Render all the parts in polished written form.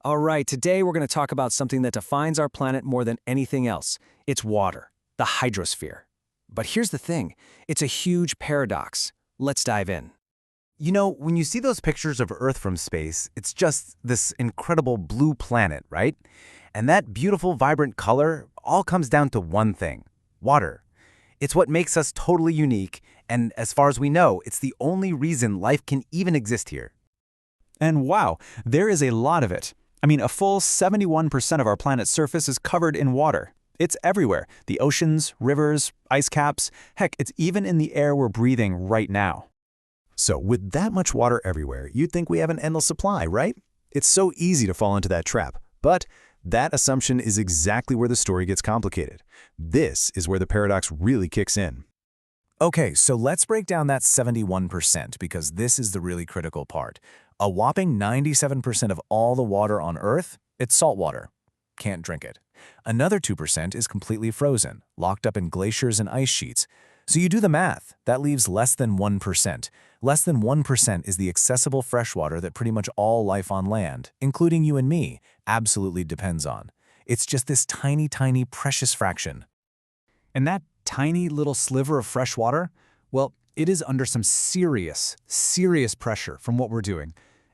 All right, today we're going to talk about something that defines our planet more than anything else. It's water, the hydrosphere. But here's the thing, it's a huge paradox. Let's dive in. You know, when you see those pictures of Earth from space, it's just this incredible blue planet, right? And that beautiful, vibrant color all comes down to one thing: water. It's what makes us totally unique, and as far as we know, it's the only reason life can even exist here. And wow, there is a lot of it. I mean, a full 71% of our planet's surface is covered in water. It's everywhere. The oceans, rivers, ice caps, heck, it's even in the air we're breathing right now. So with that much water everywhere, you'd think we have an endless supply, right? It's so easy to fall into that trap. But that assumption is exactly where the story gets complicated. This is where the paradox really kicks in. Okay, so let's break down that 71% because this is the really critical part. A whopping 97% of all the water on Earth, it's salt water. Can't drink it. Another 2% is completely frozen, locked up in glaciers and ice sheets. So you do the math, that leaves less than 1%. Less than 1% is the accessible freshwater that pretty much all life on land, including you and me, absolutely depends on. It's just this tiny, tiny, precious fraction. And that tiny little sliver of fresh water, well, it is under some serious pressure from what we're doing.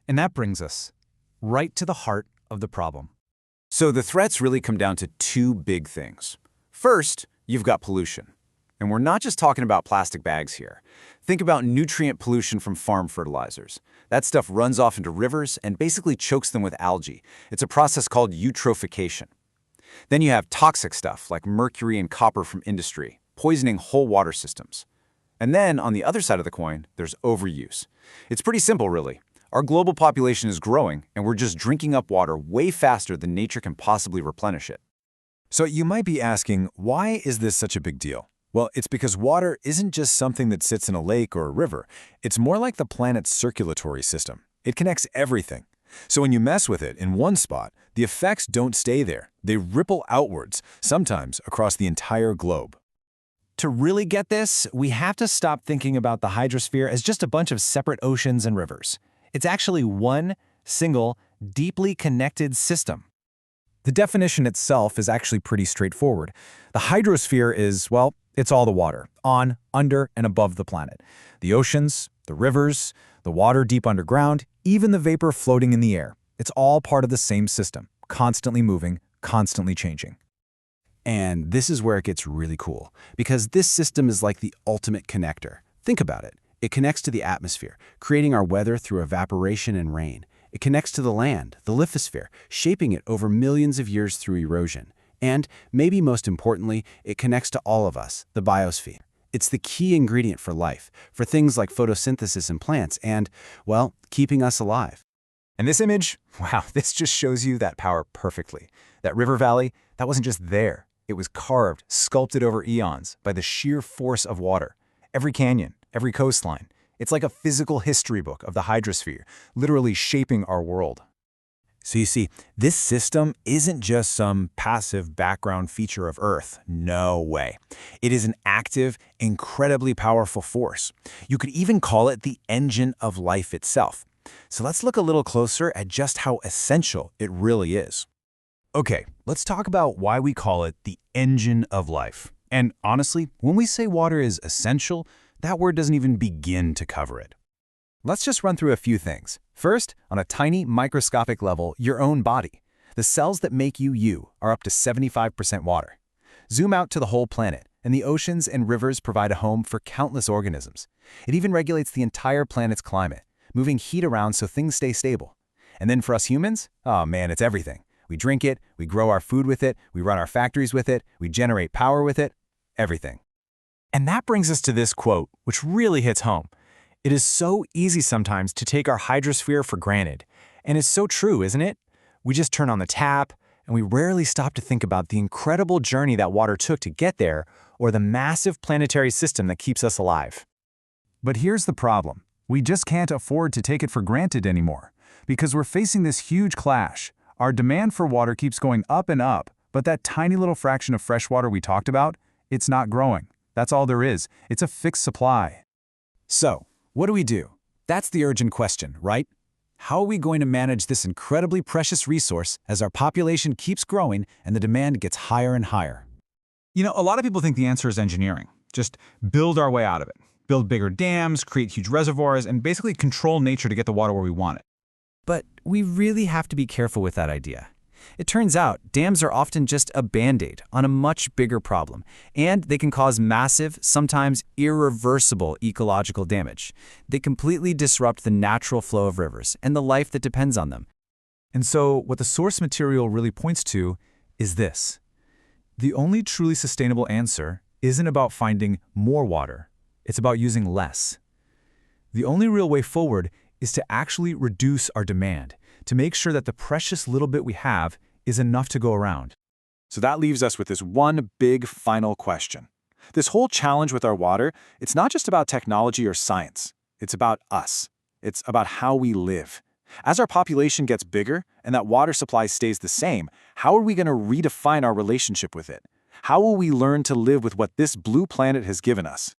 And that brings us right to the heart of the problem. So the threats really come down to two big things. First, you've got pollution. And we're not just talking about plastic bags here. Think about nutrient pollution from farm fertilizers. That stuff runs off into rivers and basically chokes them with algae. It's a process called eutrophication. Then you have toxic stuff like mercury and copper from industry, poisoning whole water systems. And then, on the other side of the coin, there's overuse. It's pretty simple, really. Our global population is growing, and we're just drinking up water way faster than nature can possibly replenish it. So you might be asking, why is this such a big deal? Well, it's because water isn't just something that sits in a lake or a river. It's more like the planet's circulatory system. It connects everything. So when you mess with it in one spot, the effects don't stay there. They ripple outwards, sometimes across the entire globe. To really get this, we have to stop thinking about the hydrosphere as just a bunch of separate oceans and rivers. It's actually one single, deeply connected system. The definition itself is actually pretty straightforward. The hydrosphere is, well, it's all the water, on, under, and above the planet. The oceans, the rivers, the water deep underground, even the vapor floating in the air. It's all part of the same system, constantly moving, constantly changing. And this is where it gets really cool, because this system is like the ultimate connector. Think about it. It connects to the atmosphere, creating our weather through evaporation and rain. It connects to the land, the lithosphere, shaping it over millions of years through erosion. And, maybe most importantly, it connects to all of us, the biosphere. It's the key ingredient for life, for things like photosynthesis in plants and, well, keeping us alive. And this image, wow, this just shows you that power perfectly. That river valley, that wasn't just there. It was carved, sculpted over eons by the sheer force of water. Every canyon, every coastline. It's like a physical history book of the hydrosphere, literally shaping our world. So you see, this system isn't just some passive background feature of Earth. No way. It is an active, incredibly powerful force. You could even call it the engine of life itself. So let's look a little closer at just how essential it really is. Okay, let's talk about why we call it the engine of life. And honestly, when we say water is essential, that word doesn't even begin to cover it. Let's just run through a few things. First, on a tiny microscopic level, your own body. The cells that make you are up to 75% water. Zoom out to the whole planet, and the oceans and rivers provide a home for countless organisms. It even regulates the entire planet's climate, moving heat around so things stay stable. And then for us humans, oh man, it's everything. We drink it, we grow our food with it, we run our factories with it, we generate power with it, everything. And that brings us to this quote, which really hits home. It is so easy sometimes to take our hydrosphere for granted. And it's so true, isn't it? We just turn on the tap, and we rarely stop to think about the incredible journey that water took to get there, or the massive planetary system that keeps us alive. But here's the problem. We just can't afford to take it for granted anymore, because we're facing this huge clash. Our demand for water keeps going up and up, but that tiny little fraction of fresh water we talked about, it's not growing. That's all there is. It's a fixed supply. So, what do we do? That's the urgent question, right? How are we going to manage this incredibly precious resource as our population keeps growing and the demand gets higher and higher? A lot of people think the answer is engineering. Just build our way out of it. Build bigger dams, create huge reservoirs, and basically control nature to get the water where we want it. But we really have to be careful with that idea. It turns out dams are often just a band-aid on a much bigger problem, and they can cause massive, sometimes irreversible ecological damage. They completely disrupt the natural flow of rivers and the life that depends on them. And so what the source material really points to is this. The only truly sustainable answer isn't about finding more water. It's about using less. The only real way forward is to actually reduce our demand, to make sure that the precious little bit we have is enough to go around. So that leaves us with this one big final question. This whole challenge with our water, it's not just about technology or science. It's about us. It's about how we live. As our population gets bigger and that water supply stays the same, how are we going to redefine our relationship with it? How will we learn to live with what this blue planet has given us?